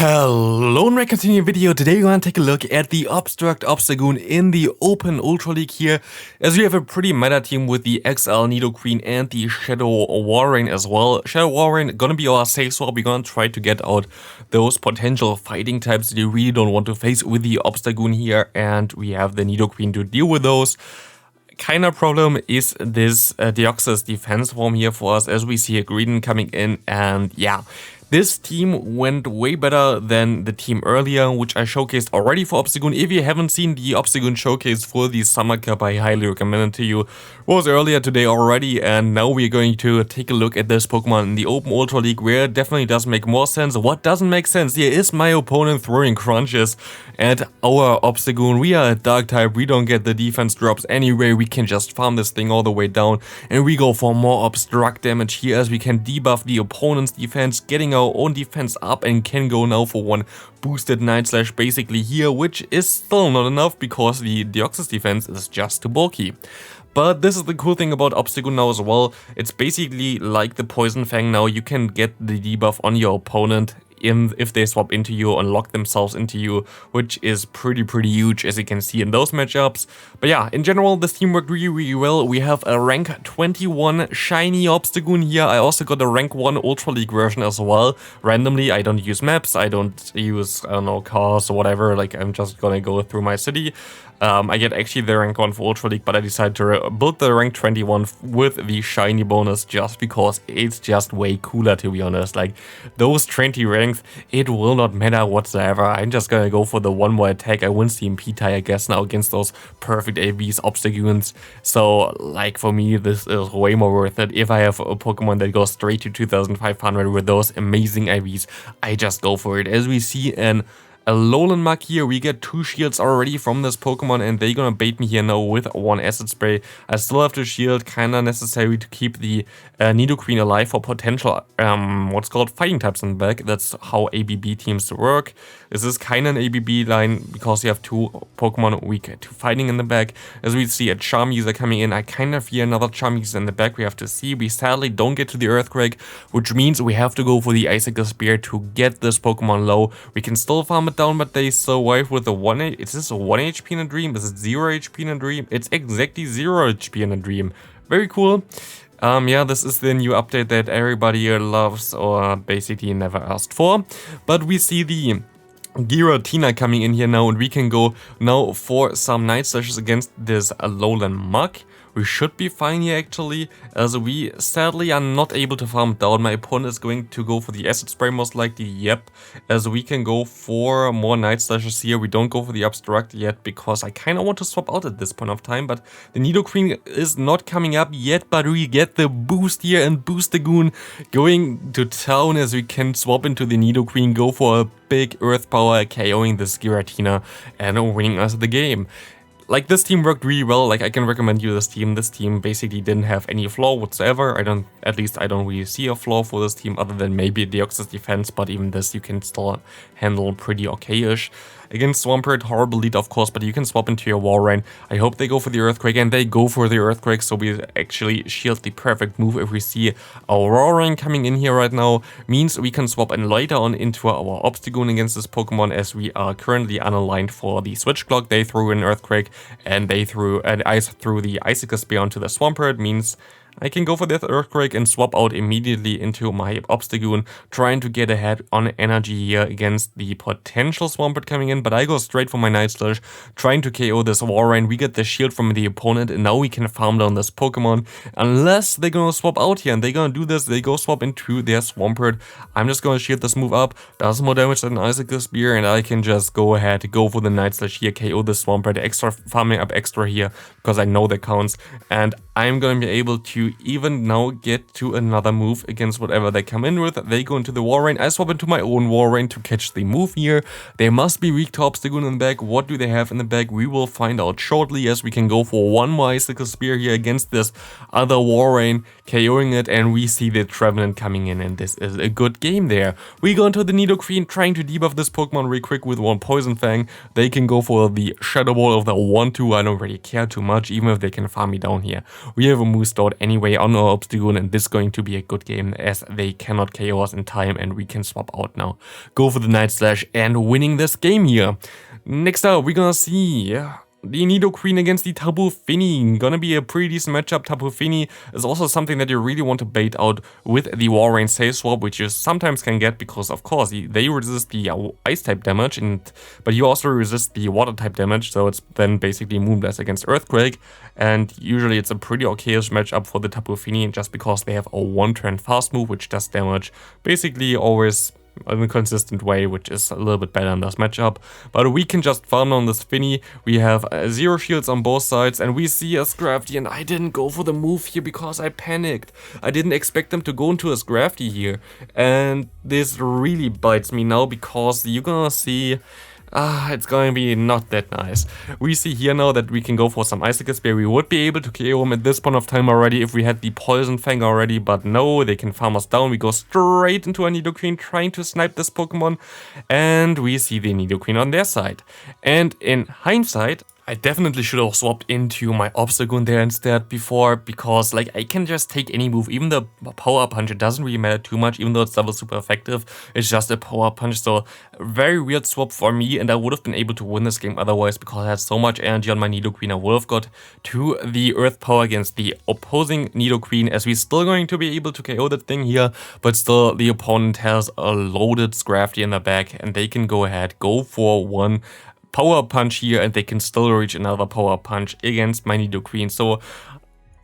Hello and continuing video. Today we're going to take a look at the Obstruct Obstagoon in the Open Ultra League here, as we have a pretty meta team with the XL NiRiain and the Shadow NiRiain as well. Shadow NiRiain gonna be our safe swap. We're gonna try to get out those potential fighting types that you really don't want to face with the Obstagoon here, and we have the NiRiain to deal with those. Kind of problem is this Deoxys defense form here for us, as we see a Green coming in, and yeah. This team went way better than the team earlier, which I showcased already for Obstagoon. If you haven't seen the Obstagoon showcase for the Summer Cup, I highly recommend it to you. It was earlier today already, and now we're going to take a look at this Pokemon in the Open Ultra League, where it definitely does make more sense. What doesn't make sense here is my opponent throwing crunches at our Obstagoon. We are a Dark type, we don't get the defense drops anyway, we can just farm this thing all the way down, and we go for more Obstruct damage here, as we can debuff the opponent's defense, getting our own defense up, and can go now for one boosted Night Slash basically here, which is still not enough because the Deoxys defense is just too bulky. But this is the cool thing about Obstagoon now as well. It's basically like the Poison Fang now. You can get the debuff on your opponent if they swap into you and lock themselves into you, which is pretty huge, as you can see in those matchups. But yeah, in general, this team worked really well. We have a rank 21 shiny Obstagoon here. I also got a rank 1 Ultra League version as well. Randomly, I don't use maps, I don't use, I don't know, cars or whatever, like I'm just gonna go through my city. I get actually the rank 1 for Ultra League, but I decided to build the rank 21 with the shiny bonus just because it's just way cooler, to be honest. Like, those 20 ranks, it will not matter whatsoever. I'm just gonna go for the one more attack. I win the MP tie, I guess, now against those perfect AVs, Obstagoons. So, like, for me, this is way more worth it. If I have a Pokemon that goes straight to 2500 with those amazing IVs, I just go for it. As we see in a Alolan Mug here, we get 2 shields already from this Pokemon, and they're gonna bait me here now with 1 Acid Spray. I still have to shield, kinda necessary to keep the NiRiain alive for potential what's called fighting types in the back. That's how ABB teams work. This is kinda an ABB line because you have 2 Pokemon weak to fighting in the back. As we see a Charm user coming in, I kinda fear another Charm user in the back. We have to see. We sadly don't get to the Earthquake, which means we have to go for the Icicle Spear to get this Pokemon low. We can still farm it down, but they survive with a 1 HP. Is this a 1 HP in a dream? Is it 0 HP in a dream? It's exactly 0 HP in a dream. Very cool. Yeah, this is the new update that everybody loves or basically never asked for. But we see the Giratina coming in here now, and we can go now for some Night Slashes against this Alolan Mug. We should be fine here actually, as we sadly are not able to farm down. My opponent is going to go for the Acid Spray most likely, yep, as we can go for more Night Slashes here. We don't go for the Obstruct yet because I kind of want to swap out at this point of time, but the NiRiain is not coming up yet, but we get the boost here, and Obstagoon going to town, as we can swap into the NiRiain, go for a big Earth Power, KOing this Giratina and winning us the game. Like, this team worked really well. Like, I can recommend you this team. This team basically didn't have any flaw whatsoever. At least I don't really see a flaw for this team, other than maybe Deoxys defense, but even this you can still handle pretty okay-ish. Against Swampert, horrible lead of course, but you can swap into your NiRiain. I hope they go for the Earthquake, and they go for the Earthquake, so we actually shield the perfect move. If we see our NiRiain coming in here right now, means we can swap in later on into our Obstagoon against this Pokemon, as we are currently unaligned for the Switch Clock. They threw an Earthquake, and they threw the Icicle Spear onto the Swampert, means I can go for that Earthquake and swap out immediately into my Obstagoon, trying to get ahead on energy here against the potential Swampert coming in, but I go straight for my Night Slash, trying to KO this NiRiain. We get the shield from the opponent, and now we can farm down this Pokemon, unless they're gonna swap out here, and they're gonna do this. They go swap into their Swampert. I'm just gonna shield this move up, does more damage than Icicle Spear, and I can just go ahead, go for the Night Slash here, KO this Swampert, extra farming up extra here, because I know that counts, and I'm gonna be able to even now get to another move against whatever they come in with. They go into the NiRiain. I swap into my own NiRiain to catch the move here. They must be weak to Obstagoon in the back. What do they have in the back? We will find out shortly, as we can go for one more Icicle Spear here against this other NiRiain, KOing it, and we see the Trevenant coming in, and this is a good game there. We go into the NiRiain, trying to debuff this Pokemon real quick with 1 Poison Fang. They can go for the Shadow Ball of the 1-2. I don't really care too much, even if they can farm me down here. We have a Moose Dart anyway. anyway on our Obstagoon, and this is going to be a good game as they cannot KO us in time and we can swap out now. Go for the Night Slash and winning this game here. Next up, we're gonna see the NiRiain against the Tapu Fini. Gonna be a pretty decent matchup. Tapu Fini is also something that you really want to bait out with the Walrein Safe Swap, which you sometimes can get because, of course, they resist the Ice type damage, but you also resist the Water type damage, so it's then basically Moonblast against Earthquake, and usually it's a pretty okayish matchup for the Tapu Fini just because they have a 1-turn fast move, which does damage basically always in a consistent way, which is a little bit better in this matchup. But we can just farm on this Finny. We have 0 shields on both sides, and we see a Scrafty, and I didn't go for the move here because I panicked. I didn't expect them to go into a Scrafty here, and this really bites me now because you're gonna see it's going to be not that nice. We see here now that we can go for some Icicle Spear. We would be able to KO him at this point of time already if we had the Poison Fang already, but no, they can farm us down. We go straight into a NiRiain trying to snipe this Pokemon, and we see the NiRiain on their side. And in hindsight, I definitely should have swapped into my Obstagoon there instead before, because like I can just take any move. Even the Power Punch, it doesn't really matter too much, even though it's double super effective. It's just a Power Punch, so very weird swap for me, and I would have been able to win this game otherwise because I had so much energy on my NiRiain. I would have got to the Earth Power against the opposing NiRiain, as we're still going to be able to KO that thing here, but still the opponent has a loaded Scrafty in the back, and they can go ahead, go for one Power Punch here, and they can still reach another Power Punch against my NiRiain. So,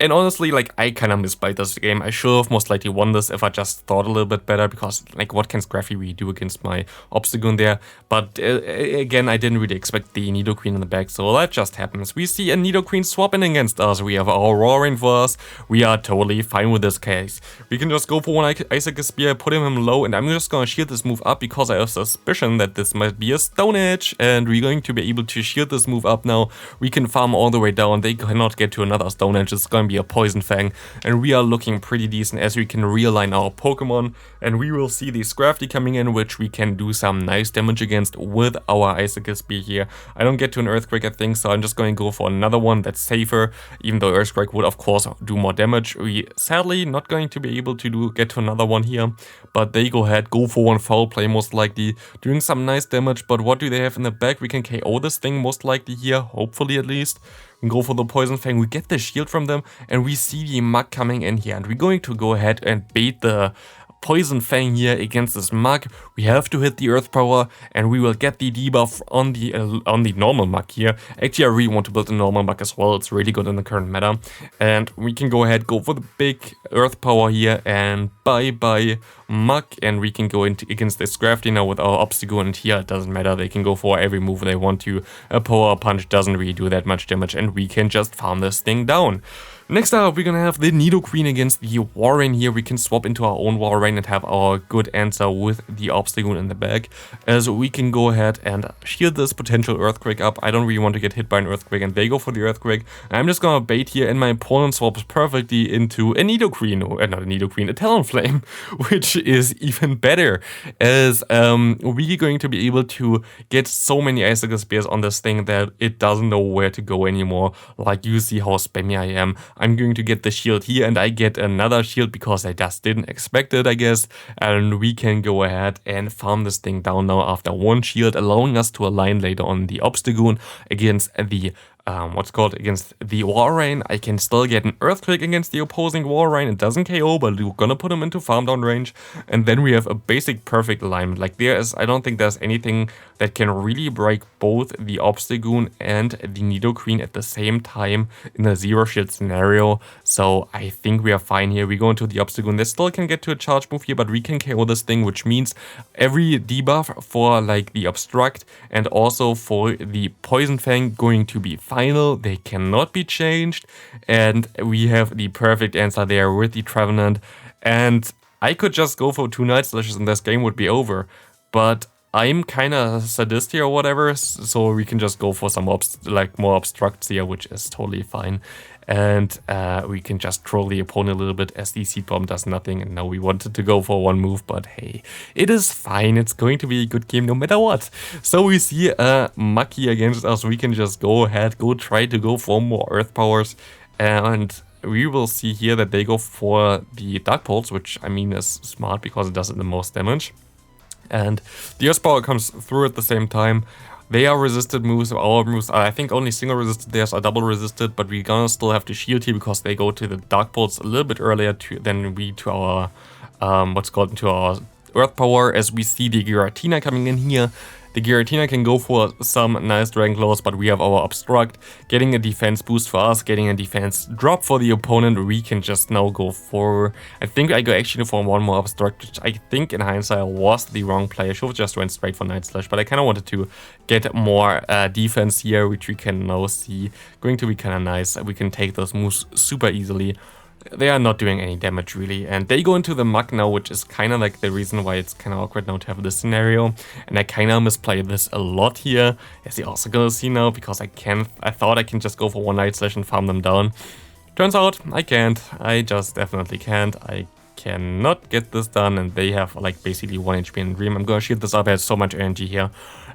and honestly, like, I kind of missplayed this game. I should have most likely won this if I just thought a little bit better, because, like, what can Scrafty really do against my Obstagoon there? But, again, I didn't really expect the NiRiain in the back, so that just happens. We see a NiRiain swapping against us. We have our Roaring for us. We are totally fine with this case. We can just go for one Icicle Spear, put him low, and I'm just gonna shield this move up because I have suspicion that this might be a Stone Edge, and we're going to be able to shield this move up now. We can farm all the way down. They cannot get to another Stone Edge. It's gonna be a Poison Fang, and we are looking pretty decent as we can realign our Pokemon, and we will see the Scrafty coming in, which we can do some nice damage against with our Icicle Spear here. I don't get to an Earthquake, I think, so I'm just going to go for another one that's safer, even though Earthquake would of course do more damage. We sadly not going to be able to get to another one here, but they go ahead, go for one Foul Play most likely, doing some nice damage. But what do they have in the back? We can KO this thing most likely here, hopefully at least. We go for the Poison Fang, we get the shield from them, and we see the Mug coming in here, and we're going to go ahead and bait the Poison Fang here against this Mug. We have to hit the Earth Power, and we will get the debuff on the normal Mug here. Actually, I really want to build a normal Mug as well. It's really good in the current meta, and we can go ahead, go for the big Earth Power here, and bye Mug, and we can go into against this Scrafty now with our Obstagoon, and here it doesn't matter. They can go for every move they want to. A Power Punch doesn't really do that much damage, and we can just farm this thing down. Next up, we're gonna have the NiRiain against the Walrein here. We can swap into our own Walrein and have our good answer with the Obstagoon in the back, as we can go ahead and shield this potential Earthquake up. I don't really want to get hit by an Earthquake, and they go for the Earthquake. I'm just gonna bait here, and my opponent swaps perfectly into a NiRiain, not a NiRiain, a Talonflame, which is even better, as we're going to be able to get so many Icicle Spears on this thing that it doesn't know where to go anymore. Like, you see how spammy I am. I'm going to get the shield here, and I get another shield because I just didn't expect it, I guess. And we can go ahead and farm this thing down now after one shield, allowing us to align later on the Obstagoon against the against the Walrein. I can still get an Earthquake against the opposing Walrein. It doesn't KO, but we're gonna put him into farm down range, and then we have a basic perfect alignment. Like, I don't think there's anything that can really break both the Obstagoon and the NiRiain at the same time in a zero shield scenario. So I think we are fine here. We go into the Obstagoon. They still can get to a charge move here, but we can KO this thing, which means every debuff for like the Obstruct and also for the Poison Fang going to be final. They cannot be changed, and we have the perfect answer there with the Trevenant. And I could just go for 2 Night Slashes and this game would be over, but I'm kind of sadistic or whatever, so we can just go for some more Obstructs here, which is totally fine. And we can just troll the opponent a little bit as the Seed Bomb does nothing. And now we wanted to go for one move, but hey, it is fine. It's going to be a good game no matter what. So we see a Mucky against us. We can just go ahead, try to go for more Earth Powers. And we will see here that they go for the Dark Pulse, which I mean is smart because it does the most damage. And the Earth Power comes through at the same time. They are resisted moves, our moves are, I think, only single resisted, theirs are double resisted, but we're gonna still have to shield here because they go to the Dark Pulse a little bit earlier than we to our, to our Earth Power, as we see the Giratina coming in here. The Giratina can go for some nice Dragon Claws, but we have our Obstruct, getting a defense boost for us, getting a defense drop for the opponent. We can just now go for, I think I go actually for one more Obstruct, which I think in hindsight was the wrong play. I should have just went straight for Night Slash, but I kind of wanted to get more defense here, which we can now see going to be kind of nice. We can take those moves super easily. They are not doing any damage really, and they go into the Mug now, which is kind of like the reason why it's kind of awkward now to have this scenario. And I kind of misplay this a lot here, as you're also gonna see now, because I thought I can just go for one Night Slash and farm them down. Turns out I can't. I just definitely can't. I cannot get this done, and they have like basically 1 HP in Dream. I'm gonna shield this up. I have so much energy here.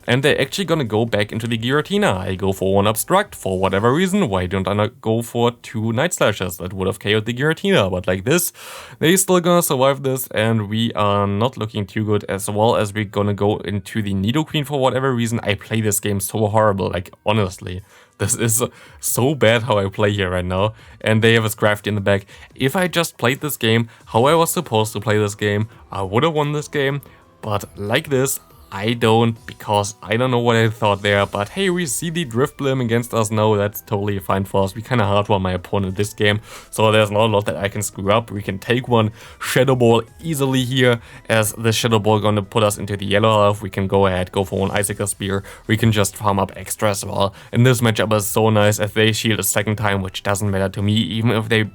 And they're actually gonna go back into the Giratina. I go for one Obstruct for whatever reason. Why don't I not go for 2 Night Slashes? That would have KO'd the Giratina, but like this, they still gonna survive this, and we are not looking too good, as well as we're gonna go into the Nidoqueen for whatever reason. I play this game so horrible, like honestly. This is so bad how I play here right now, and they have a Scrafty in the back. If I just played this game how I was supposed to play this game, I would have won this game, but like this, I don't, because I don't know what I thought there, but hey, we see the Drift Blim against us now. That's totally fine for us. We kind of hardware my opponent this game, so there's not a lot that I can screw up. We can take one Shadow Ball easily here, as the Shadow Ball gonna put us into the yellow half. We can go ahead, go for one Icicle Spear. We can just farm up extra as well. And this matchup is so nice, as they shield a second time, which doesn't matter to me, even if they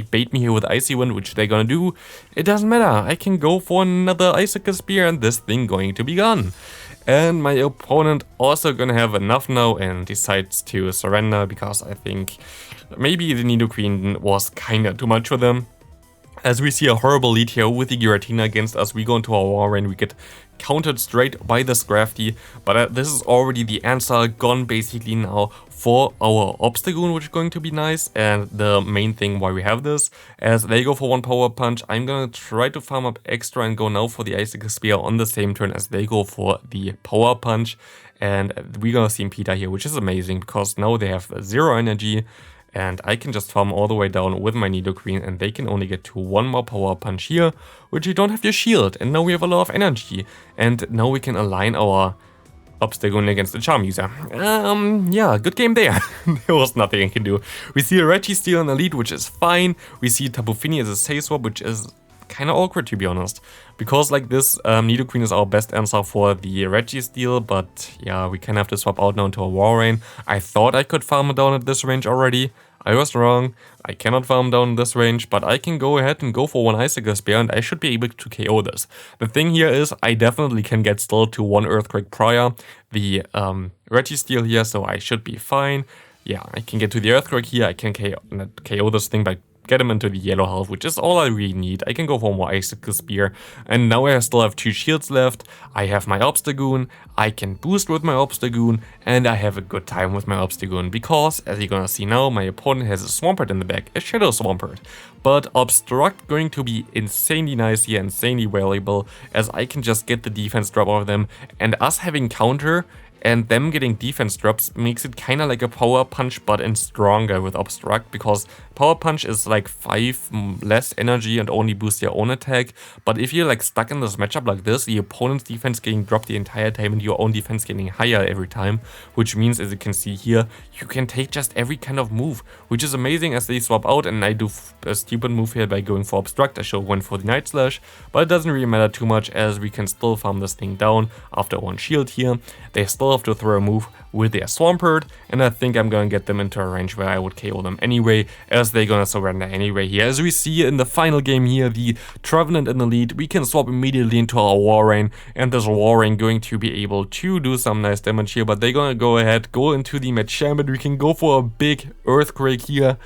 bait me here with Icy Wind, which they're gonna do. It doesn't matter. I can go for another Icicle Spear and this thing going to be gone. And my opponent also gonna have enough now and decides to surrender, because I think maybe the Nidoqueen was kinda too much for them. As we see a horrible lead here with the Giratina against us, we go into our Walrein, we get countered straight by the Scrafty, but this is already the answer gone basically now for our Obstagoon, which is going to be nice, and the main thing why we have this, as they go for one Power Punch, I'm gonna try to farm up extra and go now for the Icicle Spear on the same turn as they go for the Power Punch, and we're gonna see Impeta here, which is amazing, because now they have 0 energy, and I can just farm all the way down with my Nidoqueen, and they can only get to one more Power Punch here, which you don't have to shield, and now we have a lot of energy, and now we can align our Obstagoon against the Charm-User. Yeah, good game there. There was nothing I can do. We see a Registeel in the lead, which is fine. We see Tapu Fini as a Say Swap, which is kind of awkward, to be honest, because like this, Nidoqueen is our best answer for the Registeel, but yeah, we kind of have to swap out now into a Walrein. I thought I could farm it down at this range already. I was wrong. I cannot farm down this range, but I can go ahead and go for one Icicle Spear, and I should be able to KO this. The thing here is, I definitely can get still to one Earthquake prior the Registeel here, so I should be fine. Yeah, I can get to the Earthquake here. I can KO this thing by get him into the yellow half, which is all I really need. I can go for more Icicle Spear, and now I still have 2 shields left. I have my Obstagoon, I can boost with my Obstagoon, and I have a good time with my Obstagoon, because, as you're gonna see now, my opponent has a Swampert in the back, a Shadow Swampert. But Obstruct going to be insanely nice here, insanely valuable, as I can just get the defense drop off them, and us having counter and them getting defense drops makes it kind of like a Power Punch, but in stronger with Obstruct, because Power Punch is like 5 less energy and only boosts your own attack. But if you're like stuck in this matchup like this, the opponent's defense getting dropped the entire time and your own defense getting higher every time, which means, as you can see here, you can take just every kind of move, which is amazing as they swap out. And I do a stupid move here by going for Obstruct. I should have went for the Night Slash, but it doesn't really matter too much, as we can still farm this thing down after one shield here. They still have to throw a move with their Swampert, and I think I'm gonna get them into a range where I would KO them anyway, as they're gonna surrender anyway here. As we see in the final game here, the Trevenant in the lead, we can swap immediately into our Walrein, and this Walrein going to be able to do some nice damage here, but they're gonna go ahead, go into the Machamp. We can go for a big Earthquake here.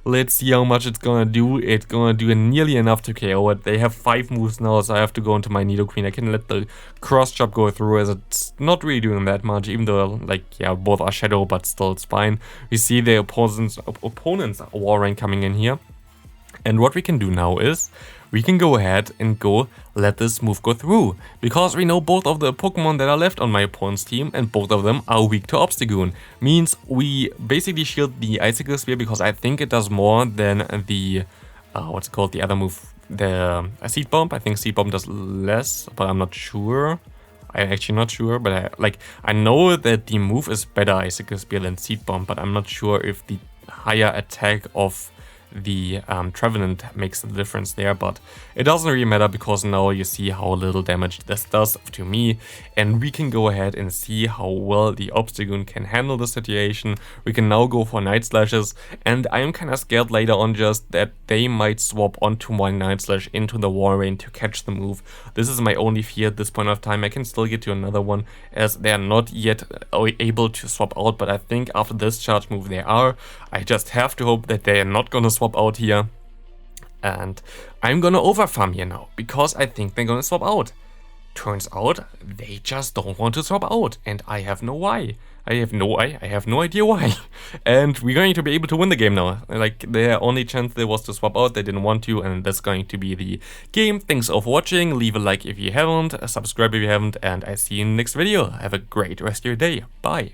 Let's see how much it's gonna do. It's gonna do nearly enough to KO it. They have 5 moves now, so I have to go into my Nidoqueen. I can let the cross chop go through, as it's not really doing that much, even though, like, yeah, both are Shadow, but still it's fine. We see the opponent's Walrein coming in here. And what we can do now is we can go ahead and let this move go through, because we know both of the Pokemon that are left on my opponent's team and both of them are weak to Obstagoon. Means we basically shield the Icicle Spear because I think it does more than the what's it called, the other move, the Seed Bomb. I think Seed Bomb does less, but I'm not sure. I'm actually not sure, but I know that the move is better Icicle Spear than Seed Bomb, but I'm not sure if the higher attack of the Trevenant makes the difference there, but it doesn't really matter because now you see how little damage this does to me, and we can go ahead and see how well the Obstagoon can handle the situation. We can now go for Night Slashes, and I'm kind of scared later on just that they might swap onto my Night Slash into the Walrein to catch the move. This is my only fear at this point of time. I can still get to another one as they are not yet able to swap out, but I think after this charge move they are. I just have to hope that they are not gonna swap out here, and I'm gonna overfarm here now because I think they're gonna swap out. Turns out they just don't want to swap out, and I have no why. I have no idea why. And we're going to be able to win the game now. Like, their only chance there was to swap out, they didn't want to, and that's going to be the game. Thanks for watching, leave a like if you haven't, subscribe if you haven't, and I see you in the next video. Have a great rest of your day. Bye.